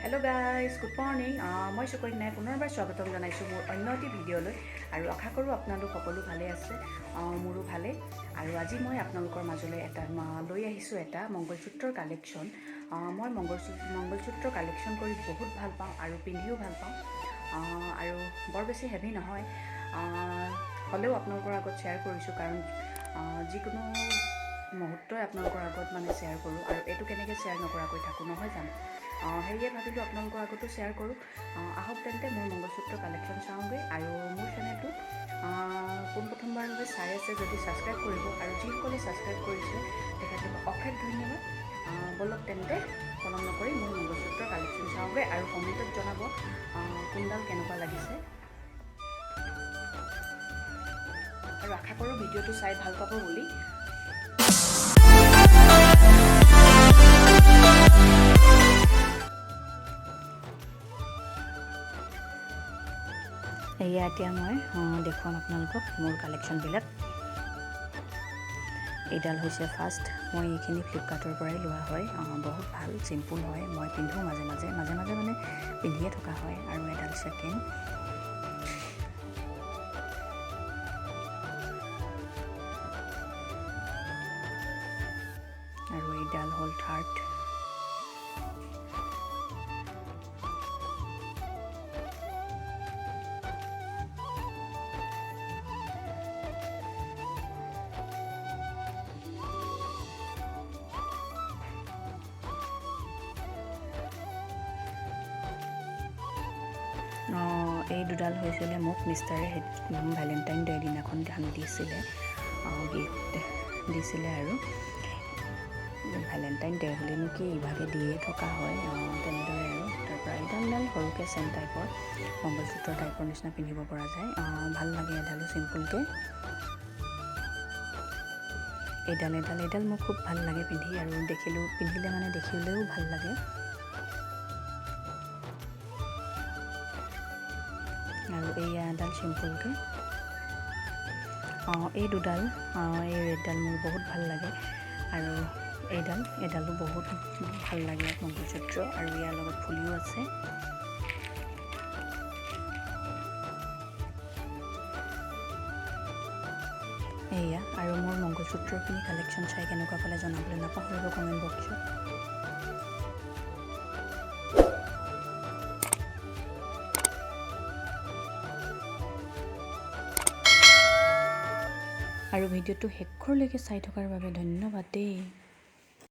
Hello guys, good morning. মই সুকন্যাই পুনৰবাৰ স্বাগতম জনাইছোঁ মোৰ অন্য এটি ভিডিঅ'লৈ আৰু আশা কৰোঁ আপোনালোক সকলো ভালে আছে। মোৰো ভালে আৰু আজি মই আপোনালোকৰ মাজলৈ এটা লৈ আহিছোঁ এটা মংগলসূত্ৰৰ কালেকশ্যন। মই মংগলসূত্ৰ কালেকশ্যন কৰি বহুত ভাল পাওঁ আৰু পিন্ধিও ভাল পাওঁ আৰু বৰ বেছি হেভি নহয়, হ'লেও আপোনালোকৰ আগত শ্বেয়াৰ কৰিছোঁ কাৰণ যিকোনো মুহূৰ্তই আপোনালোকৰ আগত মানে শ্বেয়াৰ কৰোঁ আৰু এইটো কেনেকৈ শ্বেয়াৰ নকৰাকৈ থাকোঁ নহয় জানো। সেয়ে ভাবিলোঁ আপোনালোকৰ আগতো শ্বেয়াৰ কৰোঁ। আহক তেন্তে মোৰ মংগলসূত্ৰ কালেকশ্যন চাওঁগৈ আৰু মোৰ চেনেলটোত পোনপ্ৰথমবাৰৰ বাবে চাই আছে যদি ছাবস্ক্ৰাইব কৰিব আৰু যিসকলে ছাবস্ক্ৰাইব কৰিছে তেখেতলোকক অশেষ ধন্যবাদ। বলক তেন্তে পলম নকৰি মোৰ মংগলসূত্ৰ কালেকশ্যন চাওঁগৈ আৰু কমেণ্টত জনাব কোনডাল কেনেকুৱা লাগিছে আৰু আশা কৰোঁ ভিডিঅ'টো চাই ভাল পাব বুলি। এয়া এতিয়া মই দেখুৱাম আপোনালোকক মোৰ কালেকশ্যনবিলাক। এইডাল হৈছে ফাৰ্ষ্ট, মই এইখিনি ফ্লিপকাৰ্টৰ পৰাই লোৱা হয়। বহুত ভাল, চিম্পুল হয়, মই পিন্ধোঁ মাজে মাজে মানে পিন্ধিয়ে থকা হয়। আৰু এডাল ছেকেণ্ড, আৰু এইডাল হ'ল থাৰ্ড। এই দুডাল হৈছিলে মোক মিষ্টাৰে ভেলেণ্টাইন ডে' দিনাখন ধান দিছিলে, গিফ্ট দিছিলে আৰু ভেলেণ্টাইন ডে' বুলিনো কি ইভাগে দিয়ে থকা হয় তেনেদৰে। আৰু তাৰপৰা এইডাল সৰুকৈ চেন টাইপৰ মংগলসূত্ৰ টাইপৰ নিচিনা পিন্ধিব পৰা যায়, ভাল লাগে এডালো চিম্পুলকৈ। এইডাল মোক খুব ভাল লাগে পিন্ধি আৰু পিন্ধিলে মানে দেখিলেও ভাল লাগে। আৰু এইয়া এডাল চিম্পুলকৈ। এই দুডাল, এই ৰেডডাল মোৰ বহুত ভাল লাগে আৰু এডালো বহুত ভাল লাগে মংগলসূত্ৰ আৰু ইয়াৰ লগত ফুলিও আছে। এয়া আৰু মোৰ মংগলসূত্ৰখিনি কালেকশ্যন চাই কেনেকুৱা পালে জনাবলৈ নাপাহৰিব কমেণ্ট বক্সত। আৰু ভিডিঅ'টো শেষলৈকে চাই থকাৰ বাবে ধন্যবাদ দেই।